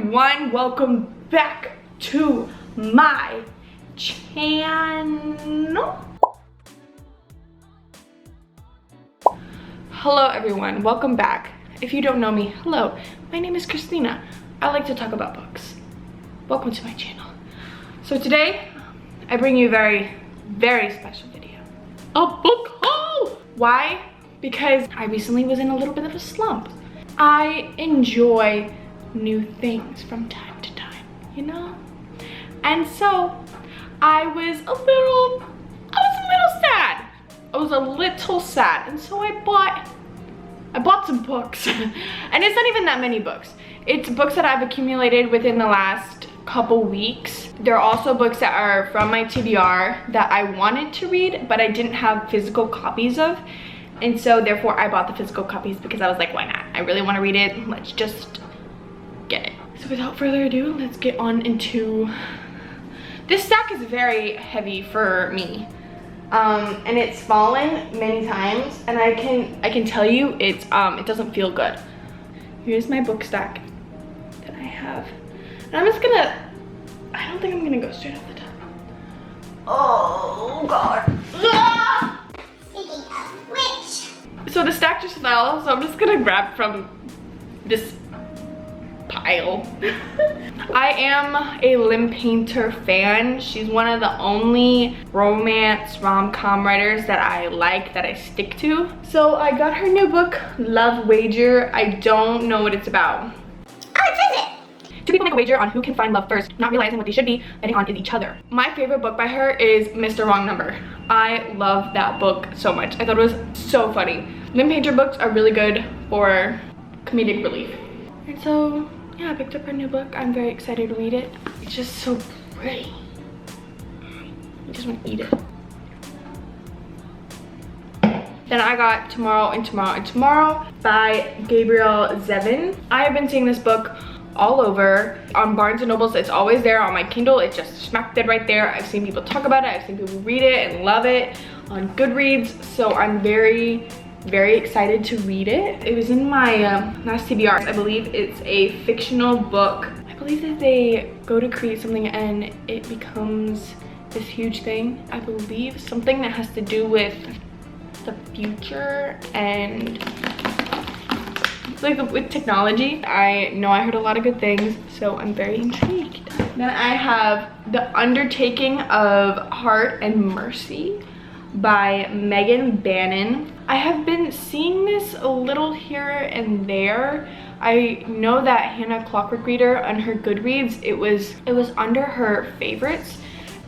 everyone, welcome back to my channel. Hello everyone, welcome back. If you don't know me, hello, my name is Christina. I like to talk about books. Welcome to my channel. So today, I bring you a very, very special video. A book haul! Why? Because I recently was in a little bit of a slump. I enjoy new things from time to time, you know? And so I was a little sad. I was a little sad. And so I bought some books. And it's not even that many books. It's books that I've accumulated within the last couple weeks. There are also books that are from my TBR that I wanted to read, but I didn't have physical copies of. And so therefore I bought the physical copies because I was like, why not? I really want to read it. Let's just get it. So without further ado, let's get on into... This stack is very heavy for me. And it's fallen many times, and I can tell you it doesn't feel good. Here's my book stack that I have. And I don't think I'm gonna go straight off the top. Oh god. Ah! Speaking of which, So the stack just fell, so I'm just gonna grab from this pile. I am a Lynn Painter fan. She's one of the only romance rom-com writers that I like, that I stick to. So I got her new book, Love Wager. I don't know what it's about. oh, it says it. Two people make a wager on who can find love first, not realizing what they should be betting on is each other. My favorite book by her is Mr. Wrong Number. I love that book so much. I thought it was so funny. Lynn Painter books are really good for comedic relief. And so, yeah, I picked up her new book. I'm very excited to read it. It's just so pretty. I just want to eat it. Then I got Tomorrow and Tomorrow and Tomorrow by Gabrielle Zevin. I have been seeing this book all over. On Barnes & Nobles, it's always there. On my Kindle, it's just smack dead right there. I've seen people talk about it. I've seen people read it and love it on Goodreads. So I'm very, very excited to read it. It was in my last TBR. I believe it's a fictional book. I believe that they go to create something and it becomes this huge thing. I believe something that has to do with the future and like with technology. I know I heard a lot of good things, so I'm very intrigued. Then I have The Undertaking of Heart and Mercy by Megan Bannon. I have been seeing this a little here and there. I know that Hannah Clockwork Reader on her Goodreads, it was under her favorites.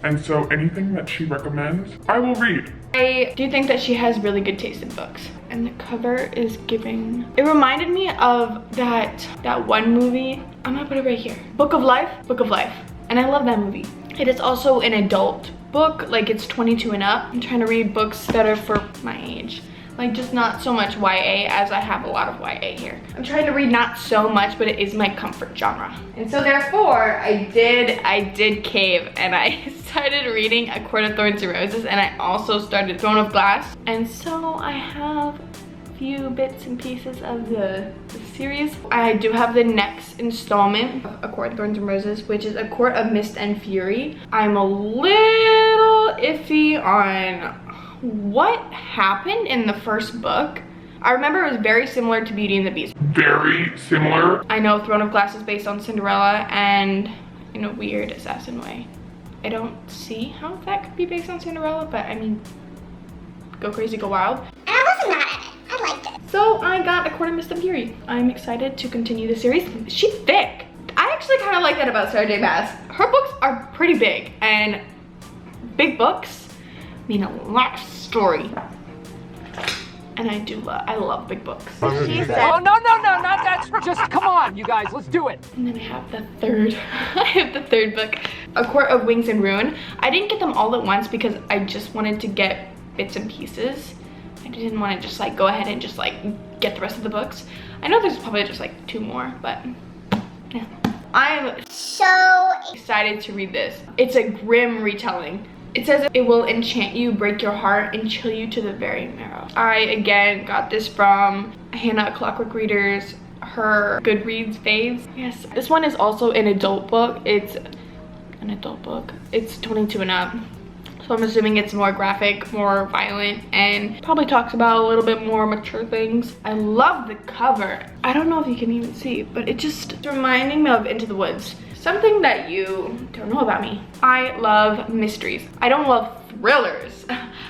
And so anything that she recommends, I will read. I do think that she has really good taste in books. And the cover is giving... It reminded me of that one movie. I'm gonna put it right here. Book of Life. Book of Life. And I love that movie. It is also an adult book, like it's 22 and up. I'm trying to read books that are for my age. Like just not so much YA, as I have a lot of YA here. I'm trying to read not so much, but it is my comfort genre. And so therefore, I did cave and I started reading A Court of Thorns and Roses, and I also started Throne of Glass. And so I have a few bits and pieces of the series. I do have the next installment of A Court of Thorns and Roses, which is A Court of Mist and Fury. I'm a little iffy on what happened in the first book. I remember it was very similar to Beauty and the Beast. Very similar. I know Throne of Glass is based on Cinderella, and in a weird assassin way. I don't see how that could be based on Cinderella, but I mean, go crazy, go wild. And I wasn't mad at it. I liked it. So I got A Court of Mist and Fury. I'm excited to continue the series. She's thick. I actually kind of like that about Sarah J. Maas. Her books are pretty big, and big books mean a lot of story. And I love big books. She said, Oh, no, not that. Just come on, you guys, let's do it. And then I have the third, book, A Court of Wings and Rune. I didn't get them all at once because I just wanted to get bits and pieces. I didn't want to just like go ahead and just like get the rest of the books. I know there's probably just like 2 more, but yeah. I'm so excited to read this. It's a grim retelling. It says it will enchant you, break your heart, and chill you to the very marrow. I, again, got this from Hannah Clockwork Reader's her Goodreads faves. Yes, this one is also an adult book. It's an adult book. It's 22 and up. So I'm assuming it's more graphic, more violent, and probably talks about a little bit more mature things. I love the cover. I don't know if you can even see, but it's reminding me of Into the Woods. Something that you don't know about me. I love mysteries. I don't love thrillers.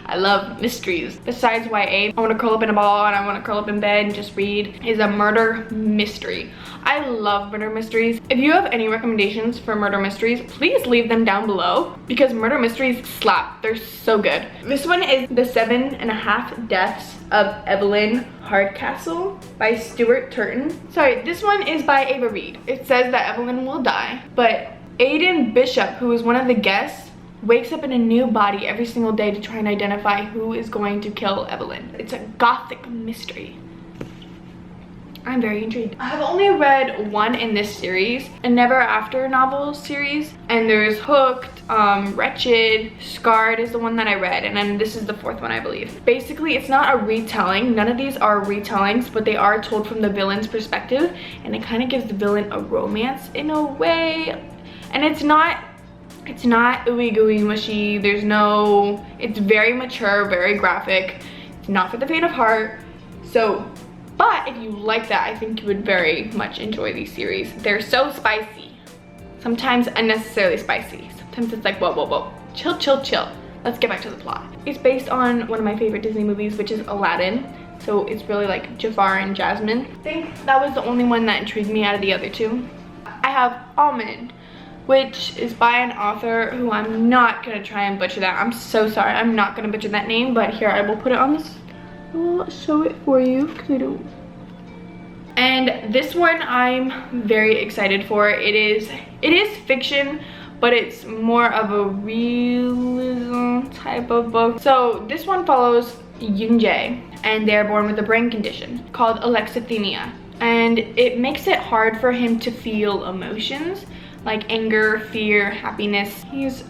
I love mysteries. Besides YA, I want to curl up in a ball and I want to curl up in bed and just read, is a murder mystery. I love murder mysteries. If you have any recommendations for murder mysteries, please leave them down below because murder mysteries slap. They're so good. This one is The 7.5 Deaths of Evelyn Hardcastle by Stuart Turton. Sorry, this one is by Ava Reed. It says that Evelyn will die, but Aidan Bishop, who is one of the guests, wakes up in a new body every single day to try and identify who is going to kill Evelyn. It's a gothic mystery. I'm very intrigued. I have only read one in this series, a Never After novel series, and there's Hooked, Wretched, Scarred is the one that I read, and then this is the fourth one, I believe. Basically, it's not a retelling. None of these are retellings, but they are told from the villain's perspective, and it kind of gives the villain a romance in a way. And it's not ooey gooey mushy. It's very mature, very graphic. It's not for the faint of heart. So, but if you like that, I think you would very much enjoy these series. They're so spicy. Sometimes unnecessarily spicy. Sometimes it's like, whoa, whoa, whoa. Chill, chill, chill. Let's get back to the plot. It's based on one of my favorite Disney movies, which is Aladdin. So it's really like Jafar and Jasmine. I think that was the only one that intrigued me out of the other two. I have Almond, which is by an author who I'm not gonna try and butcher that. I'm so sorry, I'm not gonna butcher that name, but here, I will put it on this. I will show it for you, because I don't. And this one I'm very excited for. It is fiction, but it's more of a realism type of book. So this one follows Yunjae, and they're born with a brain condition called alexithymia. And it makes it hard for him to feel emotions like anger, fear, happiness. He's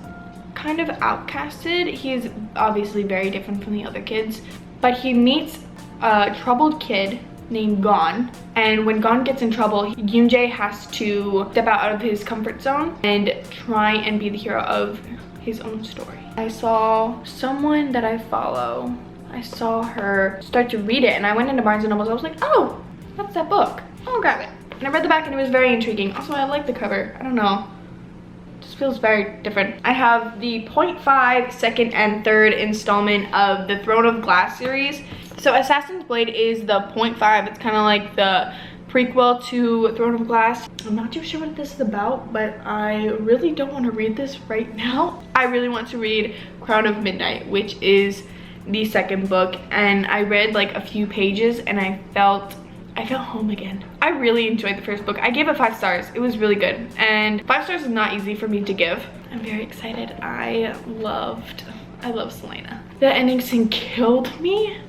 kind of outcasted. He's obviously very different from the other kids, but he meets a troubled kid named Gon, and when Gon gets in trouble, Yunjae has to step out of his comfort zone and try and be the hero of his own story. I saw someone that I follow, I saw her start to read it, and I went into Barnes & Noble. I was like, oh, that's that book. I'll grab it. And I read the back and it was very intriguing. Also, I like the cover. I don't know. It just feels very different. I have the 0.5 second and third installment of the Throne of Glass series. So Assassin's Blade is the 0.5. It's kind of like the prequel to Throne of Glass. I'm not too sure what this is about, but I really don't want to read this right now. I really want to read Crown of Midnight, which is the second book. And I read like a few pages and I felt home again. I really enjoyed the first book. I gave it 5 stars. It was really good. And 5 stars is not easy for me to give. I'm very excited. I love Selena. The ending scene killed me.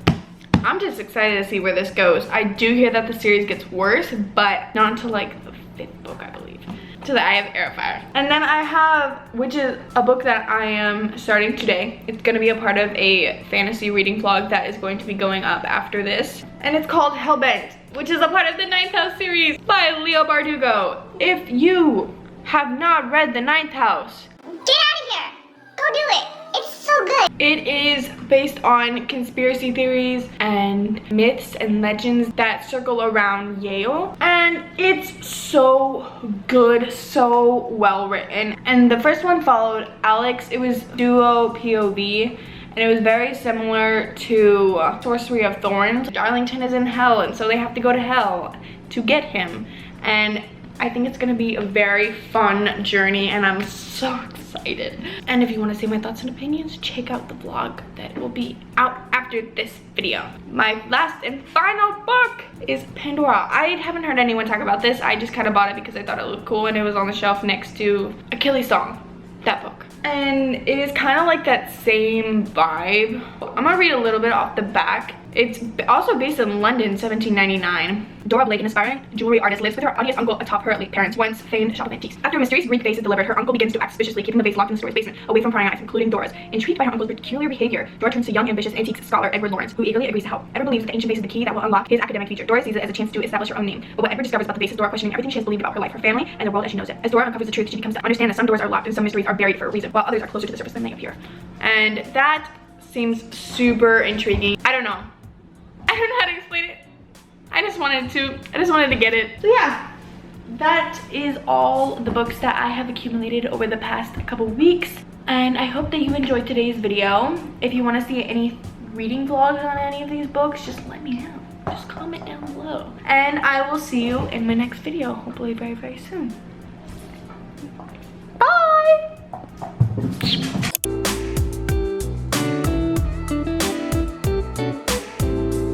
I'm just excited to see where this goes. I do hear that the series gets worse, but not until like the 5th book, I believe. To the Eye of Airfire. And then I have, which is a book that I am starting today. It's gonna be a part of a fantasy reading vlog that is going to be going up after this. And it's called Hellbent, which is a part of the 9th House series by Leo Bardugo. If you have not read the 9th House, Get out of here. Go do it. It's so good. it is based on conspiracy theories and myths and legends that circle around Yale. And it's so good, so well written. And the first one followed Alex. It was duo POV. And it was very similar to Sorcery of Thorns. Darlington is in hell, and so they have to go to hell to get him. And I think it's gonna be a very fun journey, and I'm so excited. And if you wanna see my thoughts and opinions, check out the vlog that will be out after this video. My last and final book is Pandora. I haven't heard anyone talk about this. I just kind of bought it because I thought it looked cool, and it was on the shelf next to Achilles' Song, that book. And it is kind of like that same vibe. I'm gonna read a little bit off the back. It's also based in London, 1799. Dora Blake, an aspiring jewelry artist, lives with her odious uncle atop her late parents' once famed shop of antiques. After a mysterious Greek vase is delivered, her uncle begins to act suspiciously, keeping the vase locked in the store's basement, away from prying eyes, including Dora's. Intrigued by her uncle's peculiar behavior, Dora turns to young, ambitious antiques scholar Edward Lawrence, who eagerly agrees to help. Edward believes that the ancient vase is the key that will unlock his academic future. Dora sees it as a chance to establish her own name. But what Edward discovers about the vase is Dora questioning everything she has believed about her life, her family, and the world as she knows it. As Dora uncovers the truth, she becomes to understand that some doors are locked and some mysteries are buried for a reason, while others are closer to the surface than they appear. And that seems super intriguing. I don't know how to explain it. I just wanted to get it. So yeah, that is all the books that I have accumulated over the past couple weeks. And I hope that you enjoyed today's video. If you want to see any reading vlogs on any of these books, just let me know. Just comment down below. And I will see you in my next video, hopefully very, very soon.